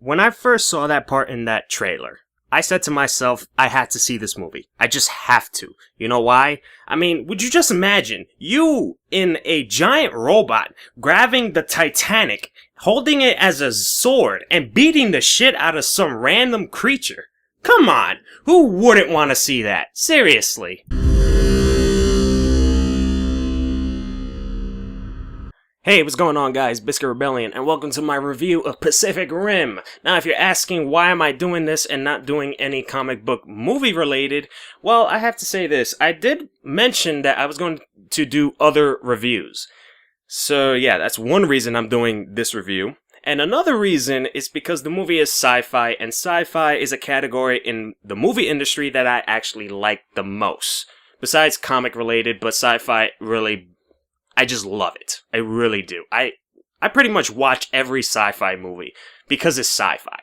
When I first saw that part in that trailer, I said to myself, I had to see this movie. I just have to. You know why? I mean, would you just imagine you in a giant robot grabbing the Titanic, holding it as a sword, and beating the shit out of some random creature? Come on, who wouldn't want to see that? Seriously. Hey, what's going on guys, Bizkit Rebellion, and welcome to my review of Pacific Rim. Now if you're asking why am I doing this and not doing any comic book movie related, well I have to say this, I did mention that I was going to do other reviews. So yeah, that's one reason I'm doing this review. And another reason is because the movie is sci-fi, and sci-fi is a category in the movie industry that I actually like the most. Besides comic related, but sci-fi really, I just love it. I really do. I pretty much watch every sci-fi movie because it's sci-fi.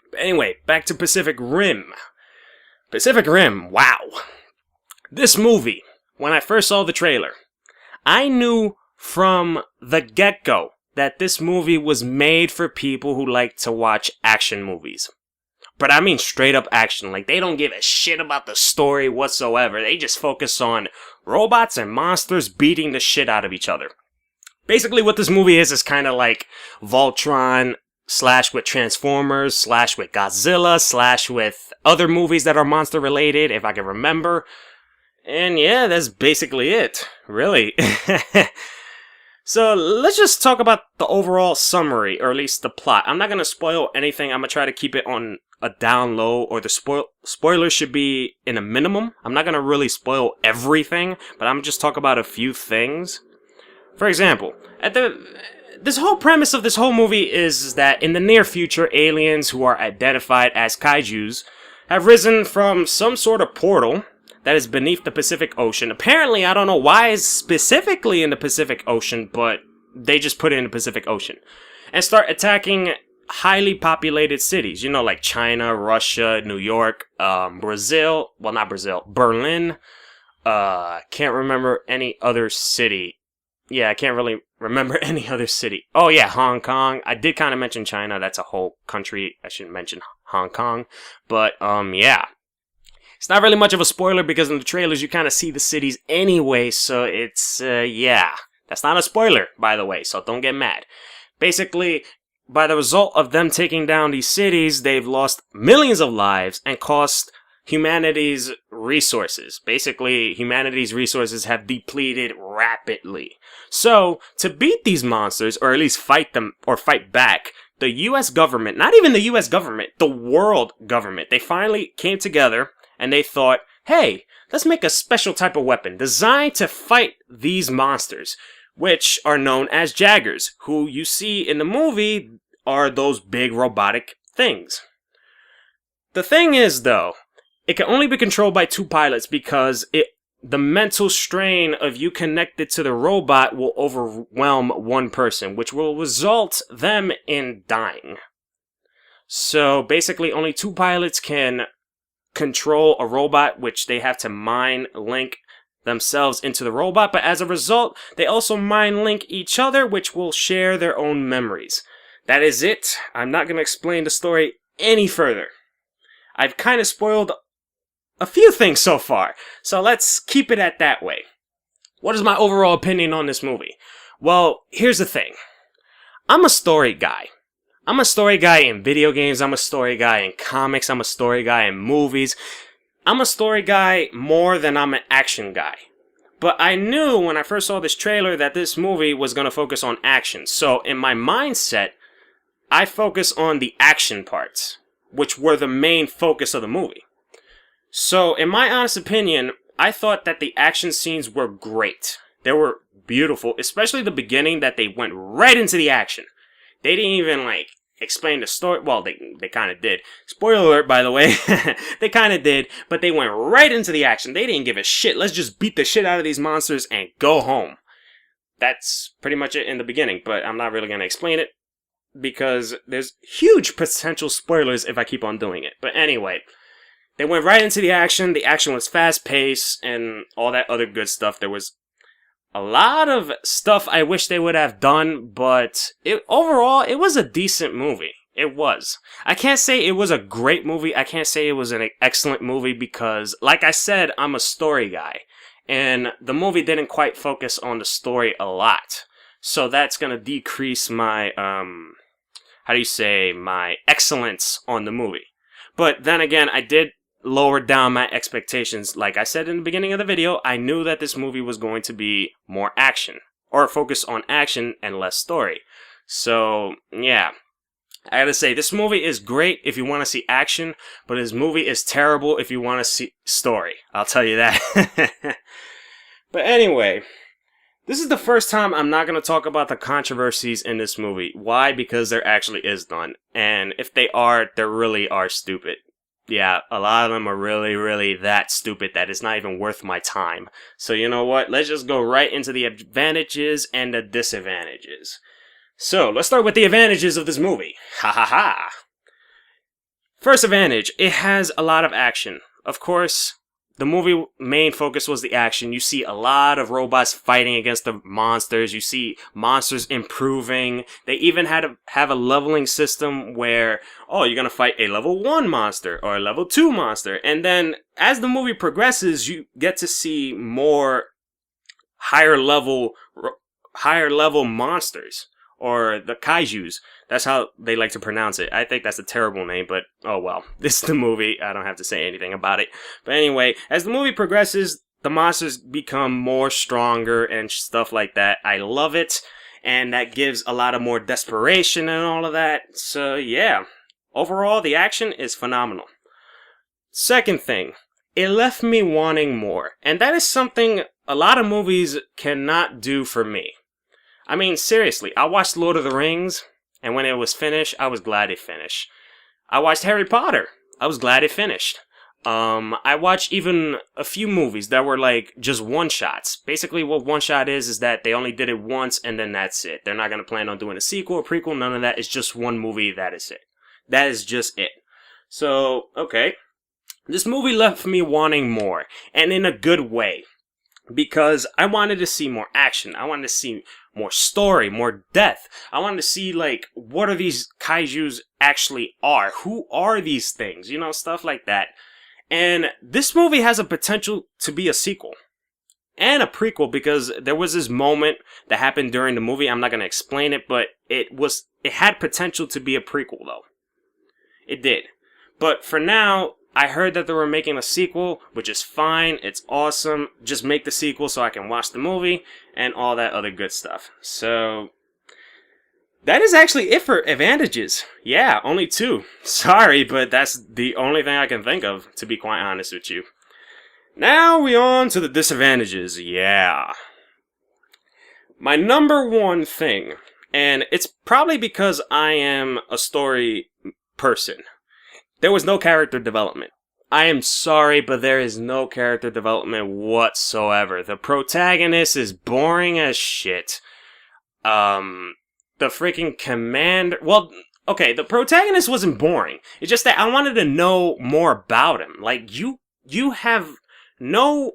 But anyway, back to Pacific Rim. Pacific Rim, wow. This movie, when I first saw the trailer, I knew from the get-go that this movie was made for people who like to watch action movies. But I mean straight up action, like they don't give a shit about the story whatsoever. They just focus on robots and monsters beating the shit out of each other. Basically what this movie is kind of like Voltron slash with Transformers slash with Godzilla slash with other movies that are monster related, if I can remember. And yeah, that's basically it, really. So let's just talk about the overall summary, or at least the plot. I'm not going to spoil anything. I'm going to try to keep it on a down low, or the spoilers should be in a minimum. I'm not going to really spoil everything, but I'm going to just talk about a few things. For example, this whole premise of this whole movie is that in the near future, aliens who are identified as kaijus have risen from some sort of portal that is beneath the Pacific Ocean. Apparently, I don't know why it's specifically in the Pacific Ocean, but they just put it in the Pacific Ocean. And start attacking highly populated cities, you know, like China, Russia, New York, Brazil, well not Brazil, Berlin, can't remember any other city. Yeah, I can't really remember any other city. Oh yeah, Hong Kong. I did kind of mention China, that's a whole country, I shouldn't mention Hong Kong, but yeah. It's not really much of a spoiler because in the trailers you kind of see the cities anyway, so it's, yeah. That's not a spoiler, by the way, so don't get mad. Basically, by the result of them taking down these cities, they've lost millions of lives and cost humanity's resources. Basically, humanity's resources have depleted rapidly. So, to beat these monsters, or at least fight them, or fight back, the US government, not even the US government, the world government, they finally came together and they thought, hey, let's make a special type of weapon designed to fight these monsters, which are known as Jaggers, who you see in the movie are those big robotic things. The thing is, though, it can only be controlled by two pilots because the mental strain of you connected to the robot will overwhelm one person, which will result them in dying. So basically, only two pilots can control a robot, which they have to mind link themselves into the robot, but as a result, they also mind link each other, which will share their own memories. That is it. I'm not going to explain the story any further. I've kind of spoiled a few things so far, so let's keep it at that way. What is my overall opinion on this movie? Well, here's the thing. I'm a story guy. I'm a story guy in video games, I'm a story guy in comics, I'm a story guy in movies. I'm a story guy more than I'm an action guy. But I knew when I first saw this trailer that this movie was going to focus on action. So in my mindset, I focus on the action parts, which were the main focus of the movie. So in my honest opinion, I thought that the action scenes were great. They were beautiful, especially the beginning that they went right into the action. They didn't even, like, explain the story. Well, they kind of did. Spoiler alert, by the way. They kind of did, but they went right into the action. They didn't give a shit. Let's just beat the shit out of these monsters and go home. That's pretty much it in the beginning, but I'm not really going to explain it because there's huge potential spoilers if I keep on doing it. But anyway, they went right into the action. The action was fast-paced and all that other good stuff. There was a lot of stuff I wish they would have done, but overall, it was a decent movie. It was. I can't say it was a great movie. I can't say it was an excellent movie because, like I said, I'm a story guy. And the movie didn't quite focus on the story a lot. So that's going to decrease my, my excellence on the movie. But then again, I did lower down my expectations. Like I said in the beginning of the video, I knew that this movie was going to be more action. Or focus on action and less story. So, yeah. I gotta say, this movie is great if you want to see action, but this movie is terrible if you want to see story. I'll tell you that. But anyway, this is the first time I'm not going to talk about the controversies in this movie. Why? Because there actually is none. And if they are, they really are stupid. Yeah, a lot of them are really, really that stupid that it's not even worth my time. So you know what? Let's just go right into the advantages and the disadvantages. So, let's start with the advantages of this movie. Ha ha ha! First advantage, it has a lot of action. Of course, the movie main focus was the action. You see a lot of robots fighting against the monsters. You see monsters improving. They even had to have a leveling system where, oh, you're gonna fight a level 1 monster or a level 2 monster. And then, as the movie progresses, you get to see more higher level monsters. Or the kaijus. That's how they like to pronounce it. I think that's a terrible name, but oh well. This is the movie. I don't have to say anything about it. But anyway, as the movie progresses, the monsters become more stronger and stuff like that. I love it. And that gives a lot of more desperation and all of that. So yeah. Overall, the action is phenomenal. Second thing. It left me wanting more. And that is something a lot of movies cannot do for me. I mean, seriously, I watched Lord of the Rings, and when it was finished, I was glad it finished. I watched Harry Potter. I was glad it finished. I watched even a few movies that were like just one-shots. Basically, what one-shot is that they only did it once, and then that's it. They're not going to plan on doing a sequel or prequel, none of that. It's just one movie, that is it. That is just it. So, okay. This movie left me wanting more, and in a good way. Because I wanted to see more action. I wanted to see more story, more death. I wanted to see, like, what are these kaijus actually are? Who are these things? You know, stuff like that. And this movie has a potential to be a sequel. And a prequel, because there was this moment that happened during the movie. I'm not going to explain it, but it had potential to be a prequel, though. It did. But for now, I heard that they were making a sequel, which is fine. It's awesome. Just make the sequel so I can watch the movie and all that other good stuff. So, that is actually it for advantages. Yeah, only 2. Sorry, but that's the only thing I can think of, to be quite honest with you. Now we on to the disadvantages. Yeah. My number one thing, and it's probably because I am a story person. There was no character development. I am sorry, but there is no character development whatsoever. The protagonist is boring as shit. The freaking commander... Well, okay, the protagonist wasn't boring. It's just that I wanted to know more about him. Like, you have no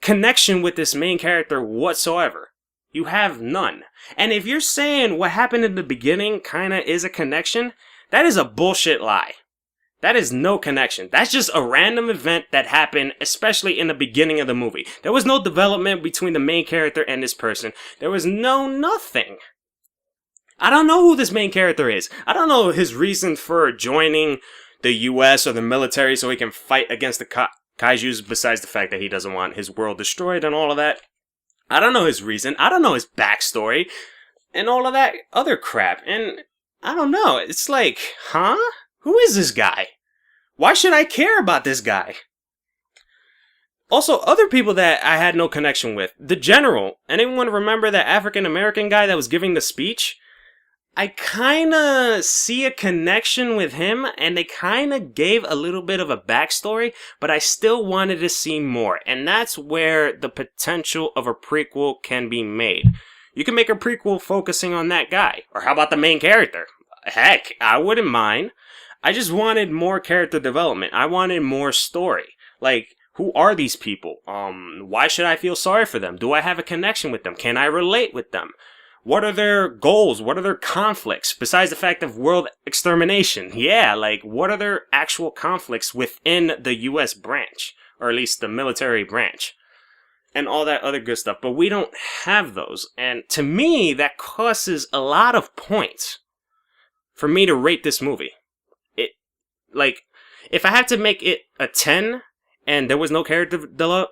connection with this main character whatsoever. You have none. And if you're saying what happened in the beginning kinda is a connection, that is a bullshit lie. That is no connection. That's just a random event that happened, especially in the beginning of the movie. There was no development between the main character and this person. There was nothing. I don't know who this main character is. I don't know his reason for joining the US or the military so he can fight against the kaijus, besides the fact that he doesn't want his world destroyed and all of that. I don't know his reason. I don't know his backstory and all of that other crap. And I don't know. It's like, huh? Who is this guy? Why should I care about this guy? Also, other people that I had no connection with. The general. Anyone remember that African American guy that was giving the speech? I kinda see a connection with him, and they kinda gave a little bit of a backstory, but I still wanted to see more. And that's where the potential of a prequel can be made. You can make a prequel focusing on that guy. Or how about the main character? Heck, I wouldn't mind. I just wanted more character development. I wanted more story. Like, who are these people? Why should I feel sorry for them? Do I have a connection with them? Can I relate with them? What are their goals? What are their conflicts? Besides the fact of world extermination. Yeah, like, what are their actual conflicts within the US branch? Or at least the military branch. And all that other good stuff. But we don't have those. And to me, that causes a lot of points for me to rate this movie. Like, if I had to make it a 10 and there was no character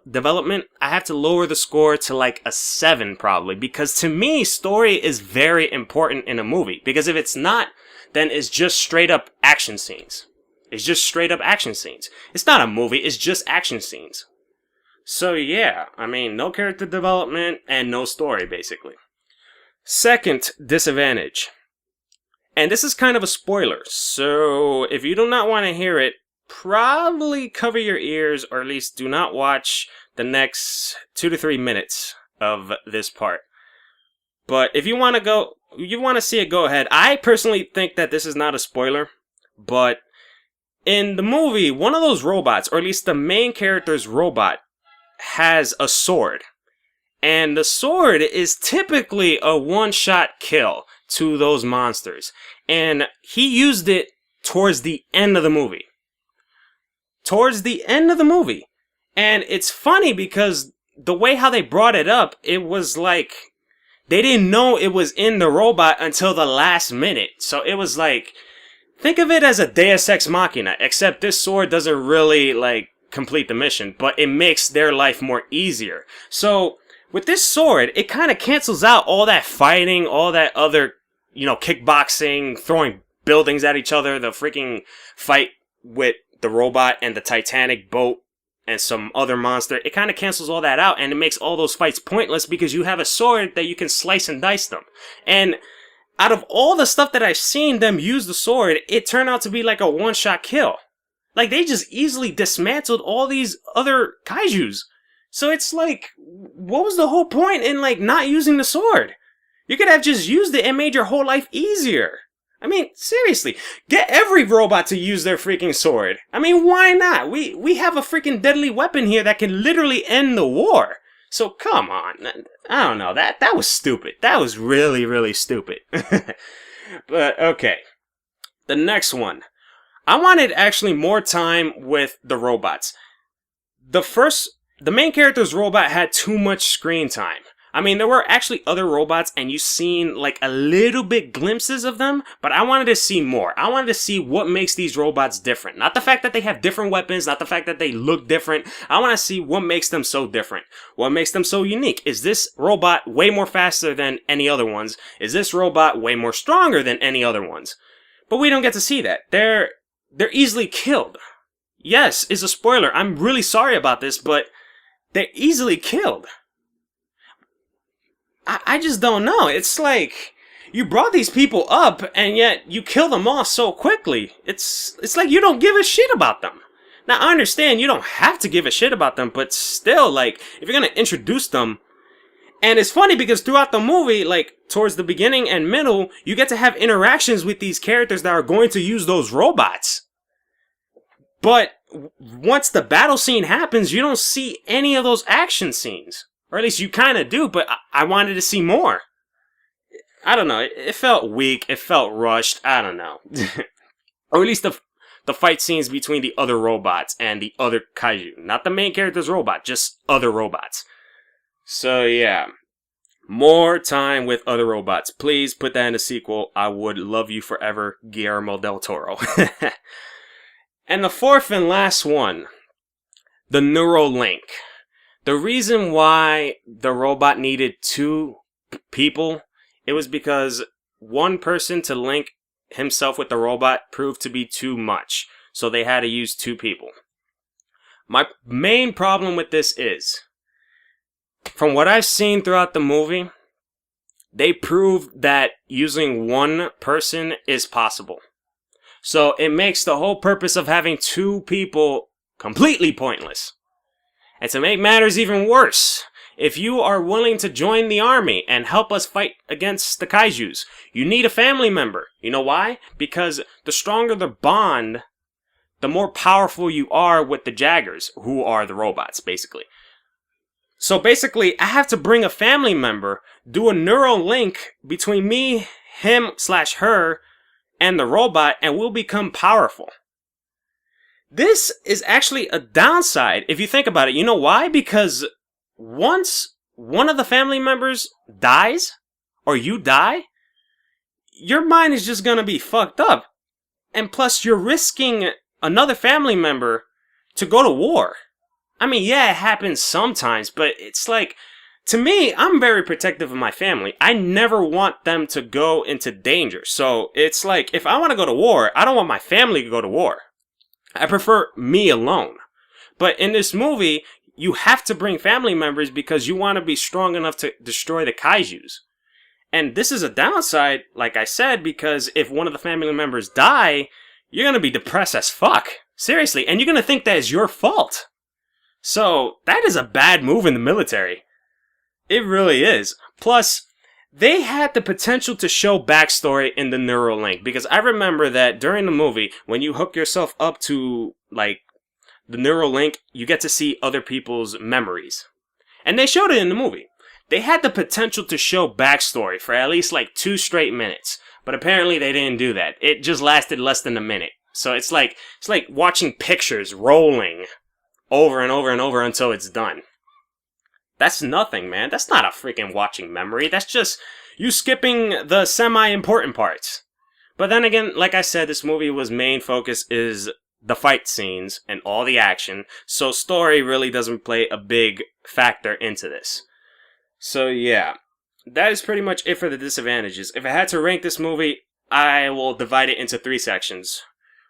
development, I have to lower the score to like a 7 probably. Because to me, story is very important in a movie. Because if it's not, then it's just straight up action scenes. It's just straight up action scenes. It's not a movie, it's just action scenes. So yeah, I mean, no character development and no story basically. Second disadvantage. And this is kind of a spoiler, so if you do not want to hear it, probably cover your ears, or at least do not watch the next 2 to 3 minutes of this part. But if you want to see it, go ahead. I personally think that this is not a spoiler, but in the movie, one of those robots, or at least the main character's robot, has a sword. And the sword is typically a one-shot kill to those monsters. And he used it towards the end of the movie. Towards the end of the movie. And it's funny because the way how they brought it up, it was like they didn't know it was in the robot until the last minute. So it was like, think of it as a Deus Ex Machina, except this sword doesn't really like complete the mission, but it makes their life more easier. So with this sword, it kind of cancels out all that fighting, all that other, kickboxing, throwing buildings at each other, the freaking fight with the robot and the Titanic boat and some other monster. It kind of cancels all that out, and it makes all those fights pointless because you have a sword that you can slice and dice them. And out of all the stuff that I've seen them use the sword, it turned out to be like a one-shot kill. Like, they just easily dismantled all these other kaijus. So it's like, what was the whole point in, like, not using the sword? You could have just used it and made your whole life easier. I mean, seriously, get every robot to use their freaking sword. I mean, why not? We have a freaking deadly weapon here that can literally end the war. So come on. I don't know, that was stupid. That was really, really stupid. But, okay. The next one. I wanted actually more time with the robots. The main character's robot had too much screen time. I mean, there were actually other robots, and you've seen like a little bit glimpses of them, but I wanted to see more. I wanted to see what makes these robots different. Not the fact that they have different weapons, not the fact that they look different. I want to see what makes them so different. What makes them so unique. Is this robot way more faster than any other ones? Is this robot way more stronger than any other ones? But we don't get to see that. They're easily killed. Yes, it's a spoiler. I'm really sorry about this, but they're easily killed. I just don't know. It's like, you brought these people up, and yet you kill them all so quickly. It's like you don't give a shit about them. Now, I understand you don't have to give a shit about them, but still, like, if you're gonna introduce them... And it's funny because throughout the movie, like, towards the beginning and middle, you get to have interactions with these characters that are going to use those robots. But once the battle scene happens, you don't see any of those action scenes. Or at least you kind of do, but I wanted to see more. I don't know, it felt weak, it felt rushed, I don't know. Or at least the fight scenes between the other robots and the other kaiju. Not the main character's robot, just other robots. So yeah, more time with other robots. Please put that in a sequel. I would love you forever, Guillermo del Toro. And the fourth and last one, the Neuralink. The reason why the robot needed 2 people, it was because one person to link himself with the robot proved to be too much. So they had to use 2 people. My main problem with this is, from what I've seen throughout the movie, they proved that using one person is possible. So it makes the whole purpose of having 2 people completely pointless. And to make matters even worse, if you are willing to join the army and help us fight against the kaijus, you need a family member. You know why? Because the stronger the bond, the more powerful you are with the Jaggers, who are the robots, basically. So basically, I have to bring a family member, do a neural link between me, him/her, and the robot, and we'll become powerful. This is actually a downside if you think about it. You know why? Because once one of the family members dies, or you die, your mind is just gonna be fucked up. And plus, you're risking another family member to go to war. I mean, yeah, it happens sometimes, but it's like, to me, I'm very protective of my family. I never want them to go into danger. So it's like, if I want to go to war, I don't want my family to go to war. I prefer me alone. But in this movie, you have to bring family members because you want to be strong enough to destroy the kaijus. And this is a downside, like I said, because if one of the family members die, you're going to be depressed as fuck. Seriously. And you're going to think that is your fault. So that is a bad move in the military. It really is. Plus, they had the potential to show backstory in the neural link. Because I remember that during the movie, when you hook yourself up to, like, the neural link, you get to see other people's memories. And they showed it in the movie. They had the potential to show backstory for at least like 2 straight minutes. But apparently they didn't do that. It just lasted less than a minute. So it's like watching pictures rolling over and over and over until it's done. That's nothing, man. That's not a freaking watching memory. That's just you skipping the semi-important parts. But then again, like I said, this movie's main focus is the fight scenes and all the action. So story really doesn't play a big factor into this. So yeah, that is pretty much it for the disadvantages. If I had to rank this movie, I will divide it into 3 sections.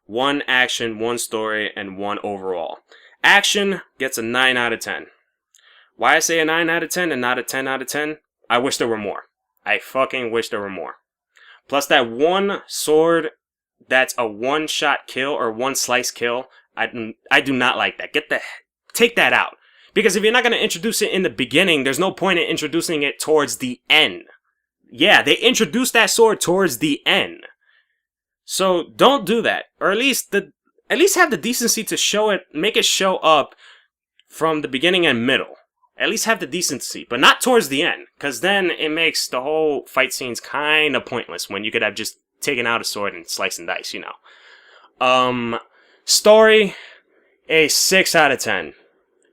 1 action, 1 story, and 1 overall. Action gets a 9 out of 10. Why I say a 9 out of 10 and not a 10 out of 10? I wish there were more. I fucking wish there were more. Plus that one sword that's a one-shot kill or one slice kill, I do not like that. Take that out. Because if you're not going to introduce it in the beginning, there's no point in introducing it towards the end. Yeah, they introduced that sword towards the end. So don't do that. Or at least have the decency to show it, make it show up from the beginning and middle. At least have the decency, but not towards the end. Because then it makes the whole fight scenes kind of pointless when you could have just taken out a sword and sliced and diced, you know. Story, a 6 out of 10.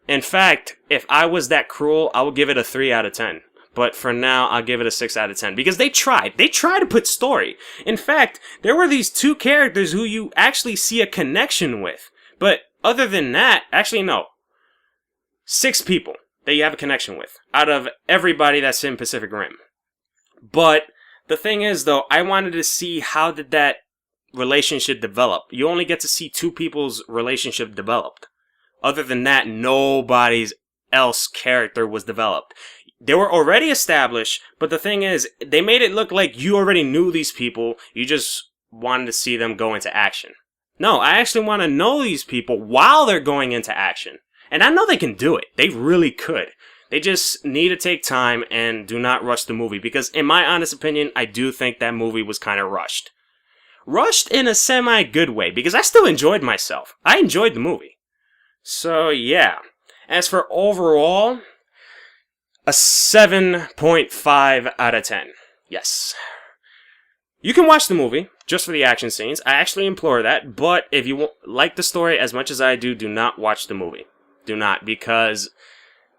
In fact, if I was that cruel, I would give it a 3 out of 10. But for now, I'll give it a 6 out of 10. Because they tried. They tried to put story. In fact, there were these 2 characters who you actually see a connection with. But other than that, actually no. 6 people that you have a connection with. Out of everybody that's in Pacific Rim. But the thing is, though, I wanted to see how did that relationship develop. You only get to see 2 people's relationship developed. Other than that, nobody's else character was developed. They were already established, but the thing is, they made it look like you already knew these people. You just wanted to see them go into action. No, I actually want to know these people while they're going into action. And I know they can do it. They really could. They just need to take time and do not rush the movie. Because in my honest opinion, I do think that movie was kind of rushed. Rushed in a semi-good way, because I still enjoyed myself. I enjoyed the movie. So, yeah. As for overall, a 7.5 out of 10. Yes. You can watch the movie, just for the action scenes. I actually implore that. But if you like the story as much as I do, do not watch the movie. Do not, because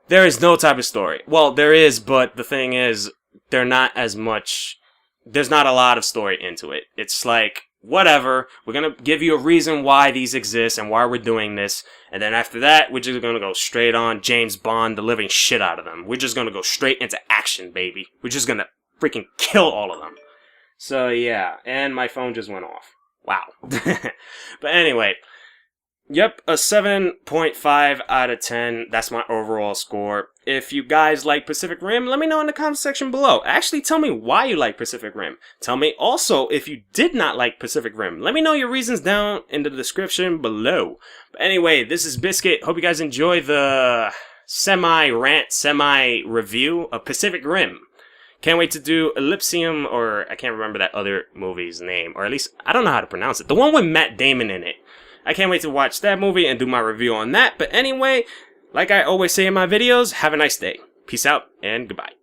there is no type of story. Well, there is, but the thing is, there's not a lot of story into it. It's like, whatever, we're going to give you a reason why these exist and why we're doing this. And then after that, we're just going to go straight on James Bond, the living shit out of them. We're just going to go straight into action, baby. We're just going to freaking kill all of them. So, yeah. And my phone just went off. Wow. But anyway. Yep, a 7.5 out of 10. That's my overall score. If you guys like Pacific Rim, let me know in the comment section below. Actually, tell me why you like Pacific Rim. Tell me also if you did not like Pacific Rim. Let me know your reasons down in the description below. But anyway, this is Bizkit. Hope you guys enjoy the semi-rant, semi-review of Pacific Rim. Can't wait to do Elysium, or I can't remember that other movie's name. Or at least, I don't know how to pronounce it. The one with Matt Damon in it. I can't wait to watch that movie and do my review on that. But anyway, Like I always say in my videos, have a nice day. Peace out and goodbye.